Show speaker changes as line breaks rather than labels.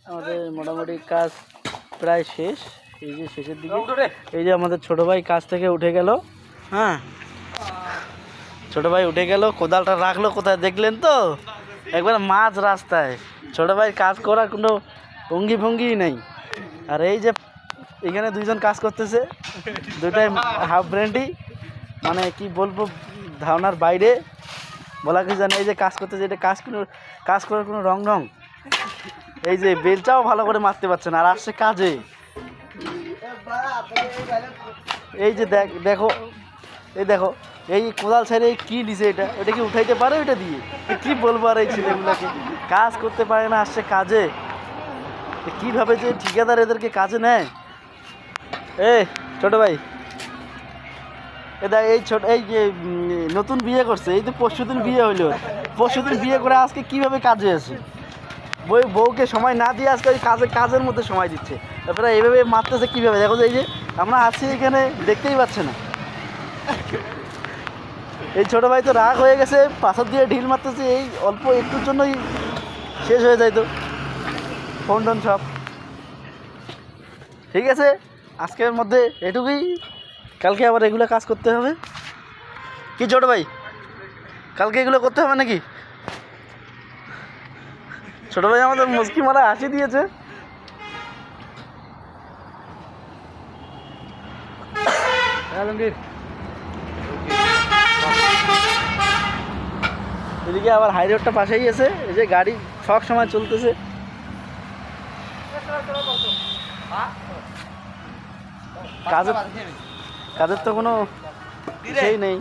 আমাদের মোটামুটি কাজ প্রায় শেষ। এই যে শেষের দিকে এই যে আমাদের ছোট ভাই কাজ থেকে উঠে গেল। হ্যাঁ, ছোট ভাই উঠে গেল, কোদালটা রাখলো কোথায় দেখলেন তো, একবার মাঝ রাস্তায়। ছোট ভাই কাজ করার কোনো ভঙ্গি ভঙ্গি নেই। আর এই যে এখানে দুইজন কাজ করতেছে, দুটাই হাফ ব্র্যান্ডি, মানে কি বলবো, ধারণার বাইরে বলা কি জানে। এই যে কাজ করতেছে, এটা কাজ করার কোনো রং ঢং, এই যে বেলটাও ভালো করে মারতে পারছে না, আর আসছে কাজে। এই যে দেখো, এই দেখো, এই কোদাল ছেড়ে কি দিছে, এটা কি উঠাইতে পারে? এটা দিয়ে কি বলবো আর এই ছেলেগুলাকে, কাজ করতে পারে না, আসছে কাজে। কিভাবে যে ঠিকাদার এদেরকে কাজে নেয়। ছোট ভাই, এই যে নতুন বিয়ে করছে, এই তো পরশুদিন বিয়ে হইলো, পরশুদিন বিয়ে করে আজকে কিভাবে কাজে আছে, বউকে সময় না দিয়ে আজকে কাজের মধ্যে সময় দিচ্ছে। তারপরে এইভাবে মারতেছে কীভাবে, দেখো এই যে আমরা আছি এখানে, দেখতেই পাচ্ছে না। এই ছোটো ভাই তো রাগ হয়ে গেছে, পাশার দিয়ে ঢিল মারতেছে, এই অল্প একটুর জন্যই শেষ হয়ে যায় তো ফোন টোন সব। ঠিক আছে, আজকের মধ্যে এটুকুই, কালকে আবার এগুলো কাজ করতে হবে। কি ছোটো ভাই, কালকে এগুলো করতে হবে নাকি? ছোট ভাই আমাদের মুস্কি মারা হাসি দিয়েছে। এদিকে আবার হাই রোডটা পাশেই আছে, এই যে গাড়ি সব সময় চলতেছে। কাজের তো কোনো সেই নেই।